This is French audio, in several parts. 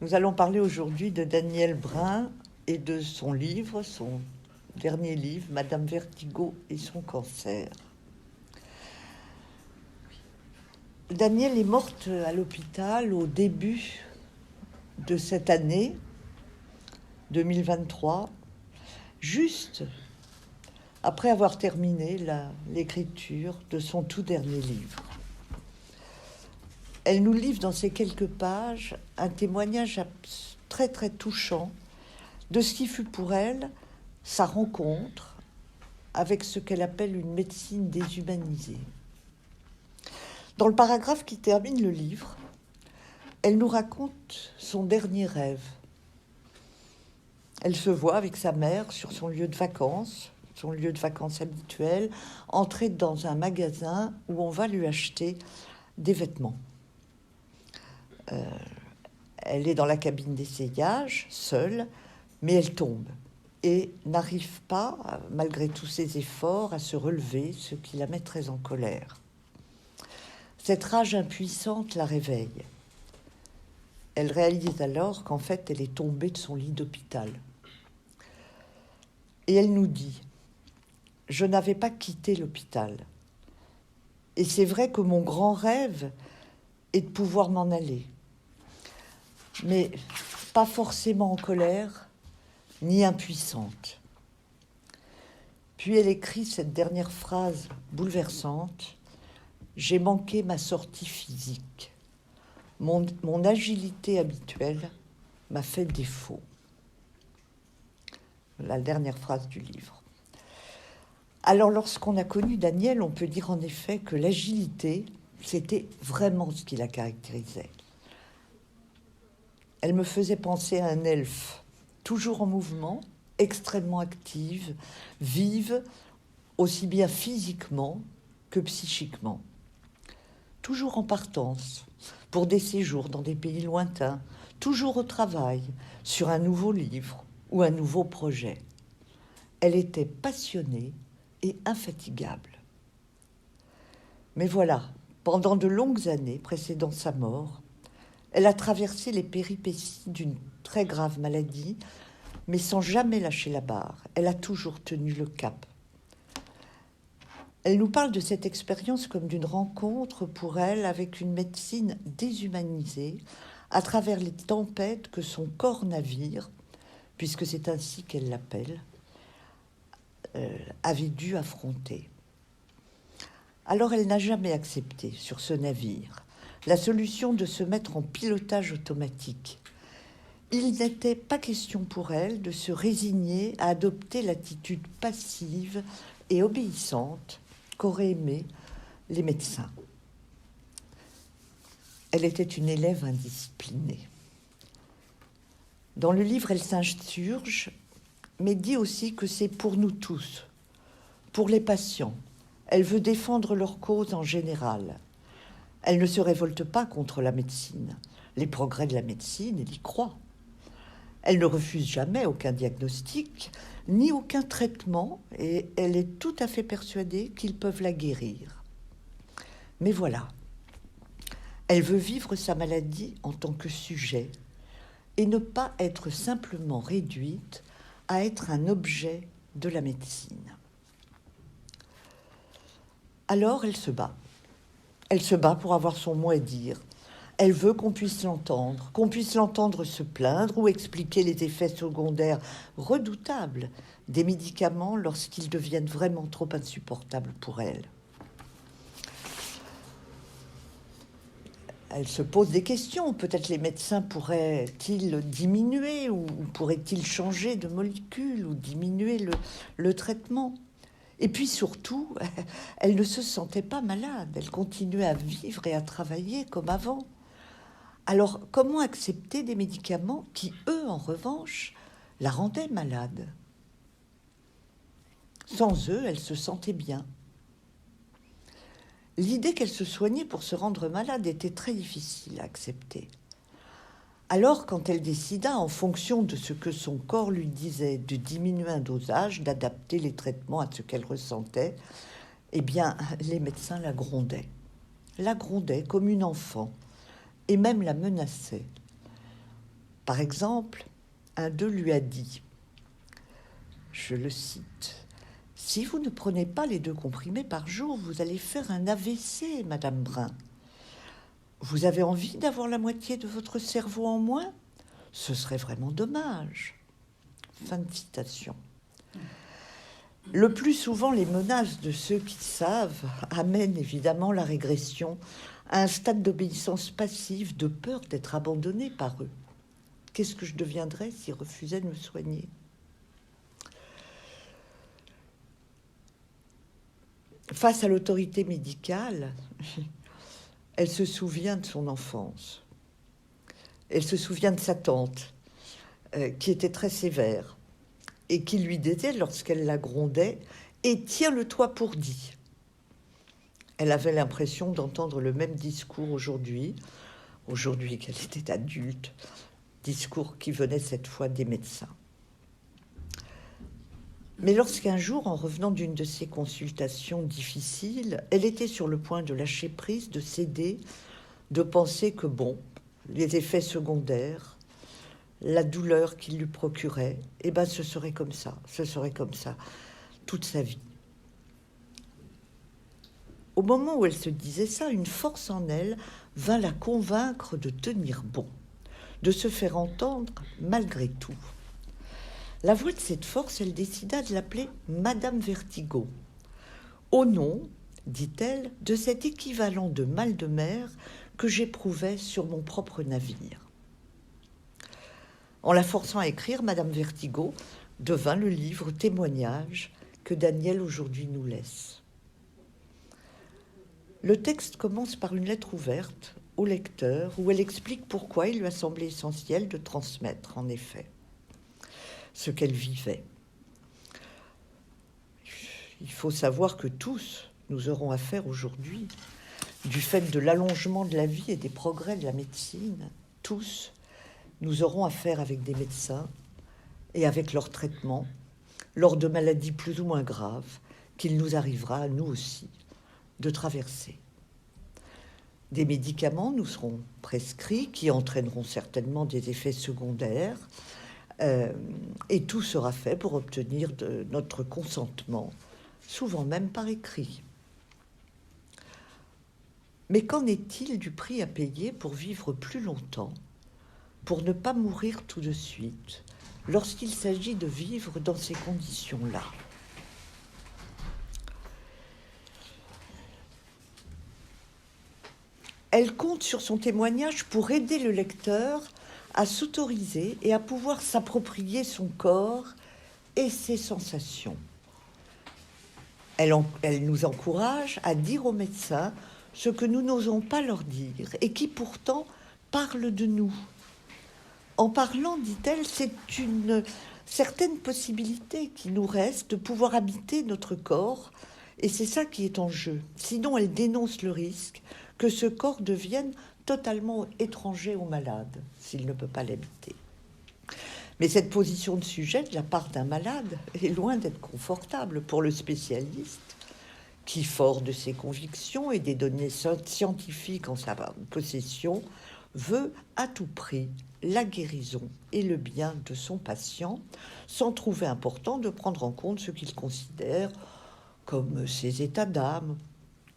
Nous allons parler aujourd'hui de Daniel Brun et de son livre, son dernier livre, Madame Vertigo et son cancer. Daniel est morte à l'hôpital au début de cette année 2023, juste après avoir terminé l'écriture de son tout dernier livre. Elle nous livre dans ces quelques pages un témoignage très très touchant de ce qui fut pour elle sa rencontre avec ce qu'elle appelle une médecine déshumanisée. Dans le paragraphe qui termine le livre, elle nous raconte son dernier rêve. Elle se voit avec sa mère sur son lieu de vacances habituel, entrer dans un magasin où on va lui acheter des vêtements. Elle est dans la cabine d'essayage, seule, mais elle tombe et n'arrive pas, malgré tous ses efforts, à se relever, ce qui la met très en colère. Cette rage impuissante la réveille. Elle réalise alors qu'en fait, elle est tombée de son lit d'hôpital. Et elle nous dit « Je n'avais pas quitté l'hôpital. Et c'est vrai que mon grand rêve est de pouvoir m'en aller. Mais pas forcément en colère, ni impuissante. » Puis elle écrit cette dernière phrase bouleversante. « J'ai manqué ma sortie physique. Mon agilité habituelle m'a fait défaut. » La dernière phrase du livre. Alors, lorsqu'on a connu Daniel, on peut dire en effet que l'agilité, c'était vraiment ce qui la caractérisait. Elle me faisait penser à un elfe, toujours en mouvement, extrêmement active, vive, aussi bien physiquement que psychiquement. Toujours en partance, pour des séjours dans des pays lointains, toujours au travail, sur un nouveau livre ou un nouveau projet. Elle était passionnée et infatigable. Mais voilà, pendant de longues années précédant sa mort, elle a traversé les péripéties d'une très grave maladie, mais sans jamais lâcher la barre. Elle a toujours tenu le cap. Elle nous parle de cette expérience comme d'une rencontre pour elle avec une médecine déshumanisée à travers les tempêtes que son corps navire, puisque c'est ainsi qu'elle l'appelle, avait dû affronter. Alors elle n'a jamais accepté sur ce navire la solution de se mettre en pilotage automatique. Il n'était pas question pour elle de se résigner à adopter l'attitude passive et obéissante qu'auraient aimé les médecins. Elle était une élève indisciplinée. Dans le livre, elle s'insurge, mais dit aussi que c'est pour nous tous, pour les patients. Elle veut défendre leur cause en général. Elle ne se révolte pas contre la médecine. Les progrès de la médecine, elle y croit. Elle ne refuse jamais aucun diagnostic, ni aucun traitement, et elle est tout à fait persuadée qu'ils peuvent la guérir. Mais voilà, elle veut vivre sa maladie en tant que sujet et ne pas être simplement réduite à être un objet de la médecine. Alors elle se bat. Elle se bat pour avoir son mot à dire. Elle veut qu'on puisse l'entendre se plaindre ou expliquer les effets secondaires redoutables des médicaments lorsqu'ils deviennent vraiment trop insupportables pour elle. Elle se pose des questions. Peut-être les médecins pourraient-ils diminuer ou pourraient-ils changer de molécule ou diminuer le traitement. Et puis surtout, elle ne se sentait pas malade. Elle continuait à vivre et à travailler comme avant. Alors, comment accepter des médicaments qui, eux, en revanche, la rendaient malade? Sans eux, elle se sentait bien. L'idée qu'elle se soignait pour se rendre malade était très difficile à accepter. Alors, quand elle décida, en fonction de ce que son corps lui disait, de diminuer un dosage, d'adapter les traitements à ce qu'elle ressentait, eh bien, les médecins la grondaient comme une enfant, et même la menaçaient. Par exemple, un d'eux lui a dit, je le cite, « Si vous ne prenez pas les 2 comprimés par jour, vous allez faire un AVC, Madame Brun. Vous avez envie d'avoir la moitié de votre cerveau en moins ? Ce serait vraiment dommage. » Fin de citation. Le plus souvent, les menaces de ceux qui savent amènent évidemment la régression à un stade d'obéissance passive, de peur d'être abandonné par eux. Qu'est-ce que je deviendrais s'ils refusaient de me soigner ? Face à l'autorité médicale, elle se souvient de son enfance. Elle se souvient de sa tante, qui était très sévère, et qui lui disait, lorsqu'elle la grondait, « Et tiens-le-toi pour dit ». Elle avait l'impression d'entendre le même discours aujourd'hui qu'elle était adulte, discours qui venait cette fois des médecins. Mais lorsqu'un jour, en revenant d'une de ces consultations difficiles, elle était sur le point de lâcher prise, de céder, de penser que les effets secondaires, la douleur qu'il lui procurait, ce serait comme ça, toute sa vie. Au moment où elle se disait ça, une force en elle vint la convaincre de tenir bon, de se faire entendre malgré tout. La voix de cette force, elle décida de l'appeler Madame Vertigo, au nom, dit-elle, de cet équivalent de mal de mer que j'éprouvais sur mon propre navire. En la forçant à écrire, Madame Vertigo devint le livre témoignage que Daniel aujourd'hui nous laisse. Le texte commence par une lettre ouverte au lecteur où elle explique pourquoi il lui a semblé essentiel de transmettre, en effet, ce qu'elle vivait. Il faut savoir que tous, nous aurons affaire aujourd'hui, du fait de l'allongement de la vie et des progrès de la médecine, tous, nous aurons affaire avec des médecins et avec leur traitement, lors de maladies plus ou moins graves, qu'il nous arrivera, à nous aussi, de traverser. Des médicaments nous seront prescrits qui entraîneront certainement des effets secondaires, et tout sera fait pour obtenir de notre consentement, souvent même par écrit. Mais qu'en est-il du prix à payer pour vivre plus longtemps, pour ne pas mourir tout de suite, lorsqu'il s'agit de vivre dans ces conditions-là ? Elle compte sur son témoignage pour aider le lecteur à s'autoriser et à pouvoir s'approprier son corps et ses sensations. Elle nous encourage à dire aux médecins ce que nous n'osons pas leur dire et qui pourtant parlent de nous. En parlant, dit-elle, c'est une certaine possibilité qui nous reste de pouvoir habiter notre corps, et c'est ça qui est en jeu. Sinon, elle dénonce le risque que ce corps devienne totalement étranger au malade, s'il ne peut pas l'habiter. Mais cette position de sujet de la part d'un malade est loin d'être confortable pour le spécialiste, qui, fort de ses convictions et des données scientifiques en sa possession, veut à tout prix la guérison et le bien de son patient, sans trouver important de prendre en compte ce qu'il considère comme ses états d'âme,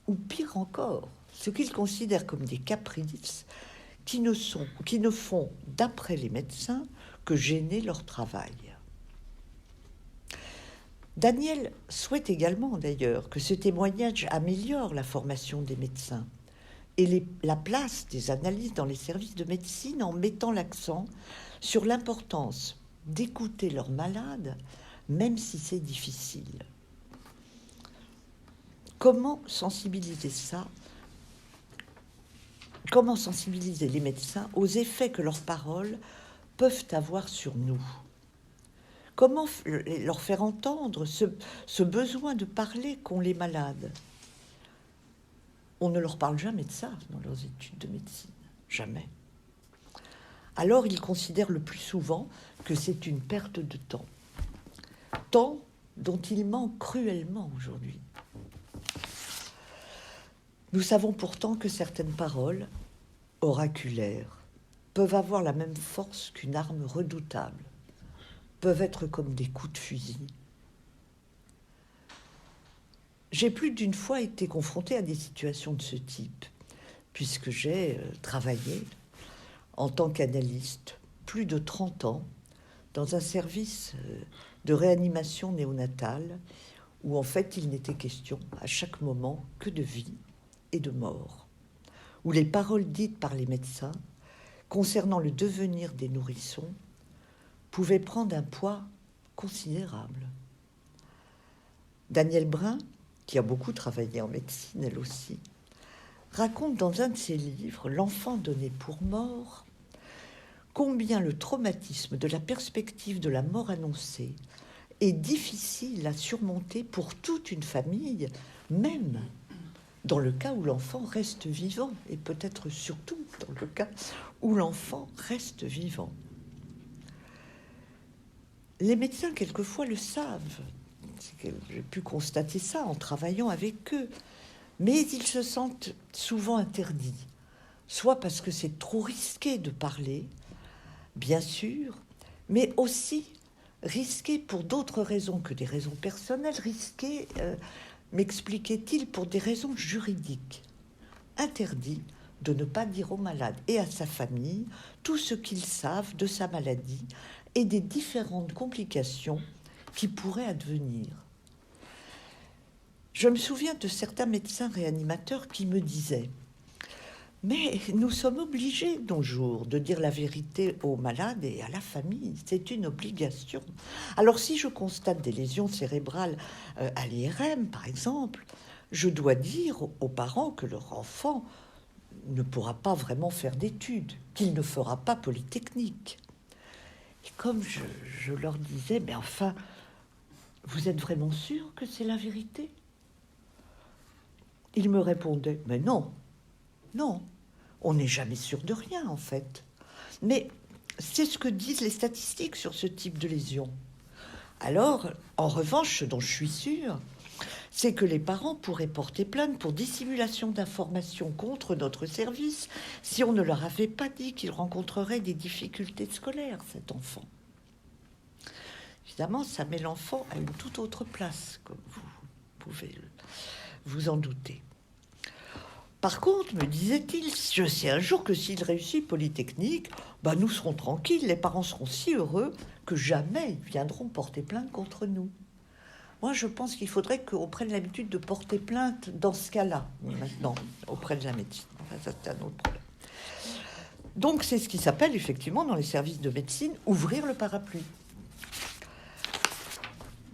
ou pire encore, ce qu'il considère comme des caprices qui ne font, d'après les médecins, que gêner leur travail. Daniel souhaite également, d'ailleurs, que ce témoignage améliore la formation des médecins et la place des analystes dans les services de médecine en mettant l'accent sur l'importance d'écouter leurs malades, même si c'est difficile. Comment sensibiliser les médecins aux effets que leurs paroles peuvent avoir sur nous ? Comment leur faire entendre ce besoin de parler qu'ont les malades ? On ne leur parle jamais de ça dans leurs études de médecine, jamais. Alors ils considèrent le plus souvent que c'est une perte de temps dont il manque cruellement aujourd'hui. Nous savons pourtant que certaines paroles oraculaires, peuvent avoir la même force qu'une arme redoutable, peuvent être comme des coups de fusil. J'ai plus d'une fois été confrontée à des situations de ce type, puisque j'ai travaillé en tant qu'analyste plus de 30 ans dans un service de réanimation néonatale où en fait il n'était question à chaque moment que de vie et de mort, où les paroles dites par les médecins concernant le devenir des nourrissons pouvaient prendre un poids considérable. Danielle Brun, qui a beaucoup travaillé en médecine elle aussi, raconte dans un de ses livres, L'enfant donné pour mort, combien le traumatisme de la perspective de la mort annoncée est difficile à surmonter pour toute une famille, même dans le cas où l'enfant reste vivant, et peut-être surtout dans le cas où l'enfant reste vivant. Les médecins, quelquefois, le savent. J'ai pu constater ça en travaillant avec eux. Mais ils se sentent souvent interdits, soit parce que c'est trop risqué de parler, bien sûr, mais aussi risqué pour d'autres raisons que des raisons personnelles, risqué, m'expliquait-il, pour des raisons juridiques. Interdit de ne pas dire au malade et à sa famille tout ce qu'ils savent de sa maladie et des différentes complications qui pourraient advenir. Je me souviens de certains médecins réanimateurs qui me disaient « Mais nous sommes obligés, de nos jours, de dire la vérité aux malades et à la famille. C'est une obligation. Alors si je constate des lésions cérébrales à l'IRM, par exemple, je dois dire aux parents que leur enfant ne pourra pas vraiment faire d'études, qu'il ne fera pas Polytechnique. » Et comme je leur disais « Mais enfin, vous êtes vraiment sûr que c'est la vérité ?» Ils me répondaient « Mais non, non, on n'est jamais sûr de rien en fait. » Mais c'est ce que disent les statistiques sur ce type de lésions. Alors, en revanche, ce dont je suis sûre, c'est que les parents pourraient porter plainte pour dissimulation d'informations contre notre service si on ne leur avait pas dit qu'il rencontrerait des difficultés scolaires, cet enfant. Évidemment, ça met l'enfant à une toute autre place, comme vous pouvez vous en douter. Par contre, me disait-il, je sais un jour que s'il réussit Polytechnique, nous serons tranquilles, les parents seront si heureux que jamais ils viendront porter plainte contre nous. Moi, je pense qu'il faudrait qu'on prenne l'habitude de porter plainte dans ce cas-là, maintenant, auprès de la médecine. Enfin, ça, c'est un autre problème. Donc, c'est ce qui s'appelle, effectivement, dans les services de médecine, ouvrir le parapluie.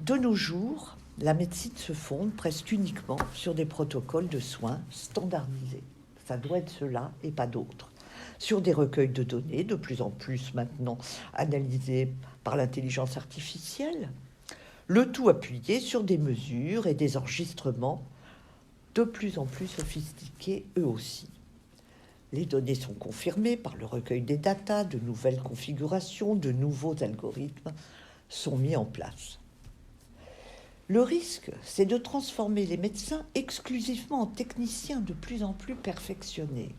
De nos jours, la médecine se fonde presque uniquement sur des protocoles de soins standardisés. Ça doit être cela et pas d'autres. Sur des recueils de données, de plus en plus maintenant analysés par l'intelligence artificielle, le tout appuyé sur des mesures et des enregistrements de plus en plus sophistiqués eux aussi. Les données sont confirmées par le recueil des datas, de nouvelles configurations, de nouveaux algorithmes sont mis en place. Le risque, c'est de transformer les médecins exclusivement en techniciens de plus en plus perfectionnés.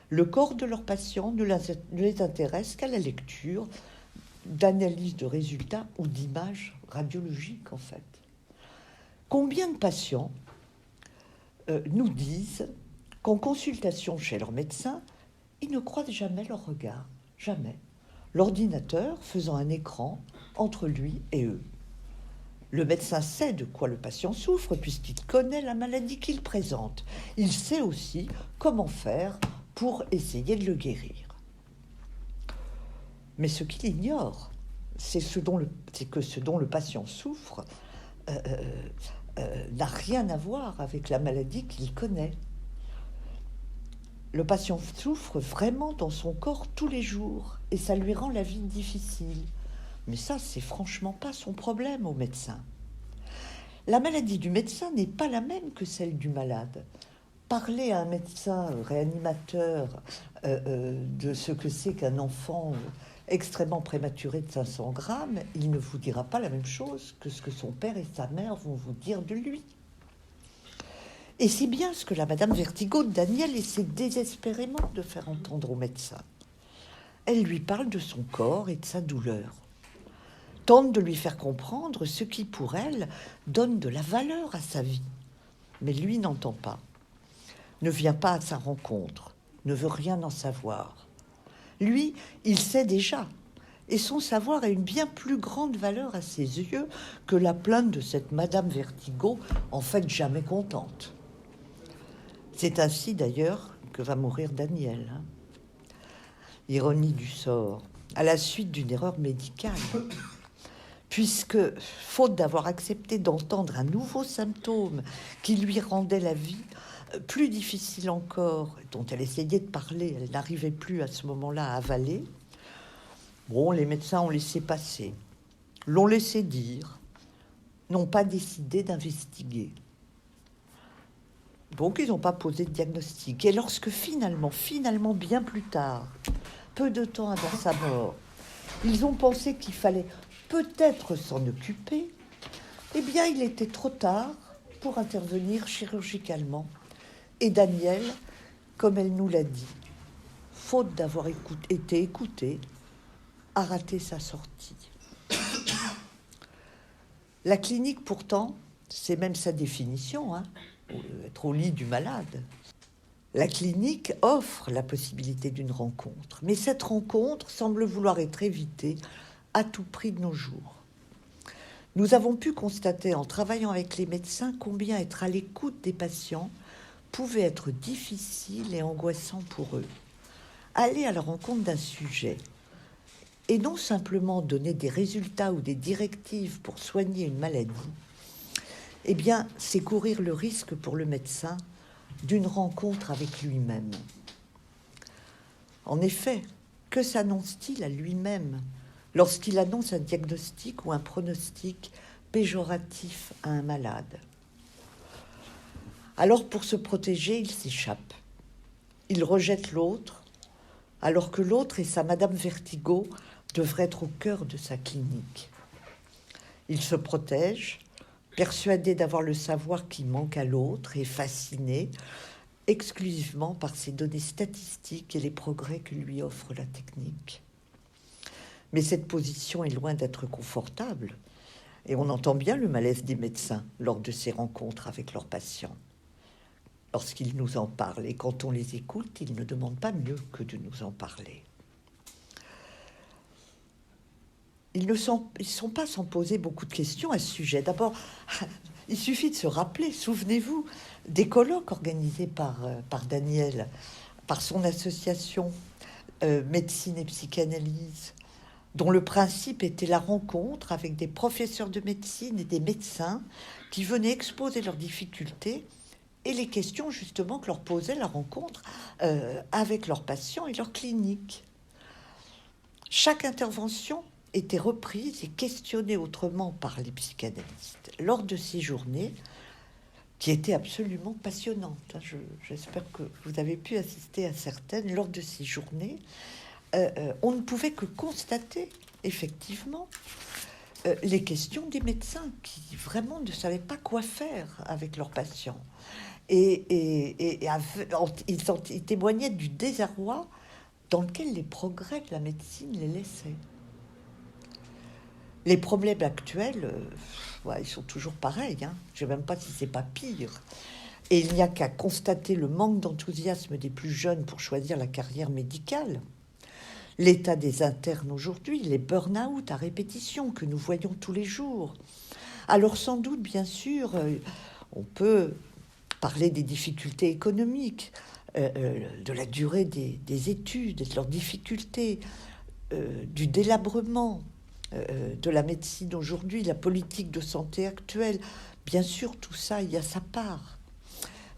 Le corps de leurs patients ne les intéresse qu'à la lecture d'analyses de résultats ou d'images radiologiques, en fait. Combien de patients nous disent qu'en consultation chez leur médecin, ils ne croisent jamais leur regard, jamais. L'ordinateur faisant un écran entre lui et eux. Le médecin sait de quoi le patient souffre puisqu'il connaît la maladie qu'il présente. Il sait aussi comment faire pour essayer de le guérir. Mais ce qu'il ignore, c'est que ce dont le patient souffre n'a rien à voir avec la maladie qu'il connaît. Le patient souffre vraiment dans son corps tous les jours et ça lui rend la vie difficile. Mais ça, c'est franchement pas son problème au médecin. La maladie du médecin n'est pas la même que celle du malade. Parler à un médecin réanimateur de ce que c'est qu'un enfant extrêmement prématuré de 500 grammes, il ne vous dira pas la même chose que ce que son père et sa mère vont vous dire de lui. Et c'est bien ce que la Madame Vertigo de Daniel essaie désespérément de faire entendre aux médecins. Elle lui parle de son corps et de sa douleur. Tente de lui faire comprendre ce qui, pour elle, donne de la valeur à sa vie. Mais lui n'entend pas, ne vient pas à sa rencontre, ne veut rien en savoir. Lui, il sait déjà, et son savoir a une bien plus grande valeur à ses yeux que la plainte de cette Madame Vertigo, en fait jamais contente. C'est ainsi d'ailleurs que va mourir Daniel. Ironie du sort, à la suite d'une erreur médicale. Puisque, faute d'avoir accepté d'entendre un nouveau symptôme qui lui rendait la vie plus difficile encore, dont elle essayait de parler, elle n'arrivait plus à ce moment-là à avaler, bon, les médecins ont laissé passer, l'ont laissé dire, n'ont pas décidé d'investiguer. Donc, ils n'ont pas posé de diagnostic. Et lorsque finalement, bien plus tard, peu de temps avant sa mort, ils ont pensé qu'il fallait peut-être s'en occuper, eh bien, il était trop tard pour intervenir chirurgicalement. Et Daniel, comme elle nous l'a dit, faute d'avoir été écouté, a raté sa sortie. La clinique, pourtant, c'est même sa définition, être au lit du malade. La clinique offre la possibilité d'une rencontre, mais cette rencontre semble vouloir être évitée à tout prix de nos jours. Nous avons pu constater en travaillant avec les médecins combien être à l'écoute des patients pouvait être difficile et angoissant pour eux. Aller à la rencontre d'un sujet et non simplement donner des résultats ou des directives pour soigner une maladie, eh bien, c'est courir le risque pour le médecin d'une rencontre avec lui-même. En effet, que s'annonce-t-il à lui-même lorsqu'il annonce un diagnostic ou un pronostic péjoratif à un malade? Alors, pour se protéger, il s'échappe. Il rejette l'autre, alors que l'autre et sa Madame Vertigo devraient être au cœur de sa clinique. Il se protège, persuadé d'avoir le savoir qui manque à l'autre et fasciné exclusivement par ces données statistiques et les progrès que lui offre la technique. Mais cette position est loin d'être confortable, et on entend bien le malaise des médecins lors de ces rencontres avec leurs patients. Lorsqu'ils nous en parlent, et quand on les écoute, ils ne demandent pas mieux que de nous en parler. Ils ne sont pas sans poser beaucoup de questions à ce sujet. D'abord, il suffit de se rappeler, souvenez-vous, des colloques organisés par Daniel, par son association Médecine et Psychanalyse, dont le principe était la rencontre avec des professeurs de médecine et des médecins qui venaient exposer leurs difficultés et les questions justement que leur posait la rencontre avec leurs patients et leurs cliniques. Chaque intervention était reprise et questionnée autrement par les psychanalystes lors de ces journées qui étaient absolument passionnantes. J'espère que vous avez pu assister à certaines. Lors de ces journées, on ne pouvait que constater effectivement les questions des médecins qui vraiment ne savaient pas quoi faire avec leurs patients. Et ils témoignaient du désarroi dans lequel les progrès de la médecine les laissaient. Les problèmes actuels, ils sont toujours pareils. Je ne sais même pas si c'est pas pire. Et il n'y a qu'à constater le manque d'enthousiasme des plus jeunes pour choisir la carrière médicale. L'état des internes aujourd'hui, les burn-out à répétition que nous voyons tous les jours. Alors sans doute, bien sûr, on peut parler des difficultés économiques, de la durée des études, de leurs difficultés, du délabrement de la médecine aujourd'hui, la politique de santé actuelle. Bien sûr, tout ça, il y a sa part.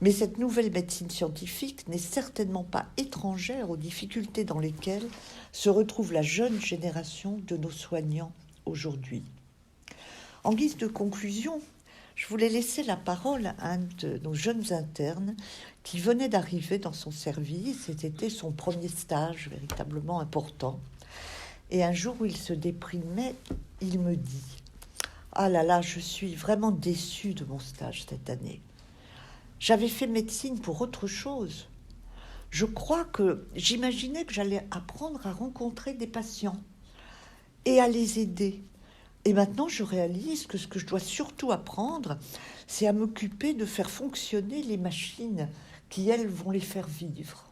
Mais cette nouvelle médecine scientifique n'est certainement pas étrangère aux difficultés dans lesquelles se retrouve la jeune génération de nos soignants aujourd'hui. En guise de conclusion, je voulais laisser la parole à un de nos jeunes internes qui venait d'arriver dans son service. C'était son premier stage véritablement important. Et un jour où il se déprimait, il me dit « Ah là là, je suis vraiment déçu de mon stage cette année. J'avais fait médecine pour autre chose. je crois que j'imaginais que j'allais apprendre à rencontrer des patients et à les aider. Et maintenant, je réalise que ce que je dois surtout apprendre, c'est à m'occuper de faire fonctionner les machines qui, elles, vont les faire vivre.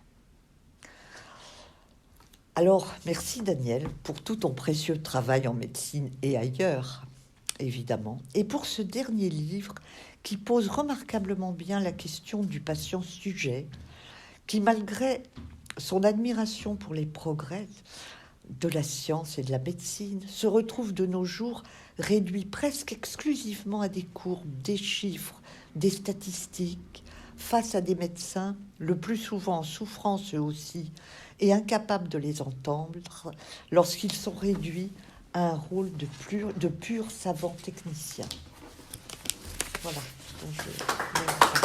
Alors, merci Daniel pour tout ton précieux travail en médecine et ailleurs, évidemment, et pour ce dernier livre qui pose remarquablement bien la question du patient sujet, qui, malgré son admiration pour les progrès de la science et de la médecine, se retrouve de nos jours réduit presque exclusivement à des courbes, des chiffres, des statistiques, face à des médecins, le plus souvent en souffrance eux aussi, et incapables de les entendre lorsqu'ils sont réduits à un rôle de pur savant technicien. Voilà. Donc,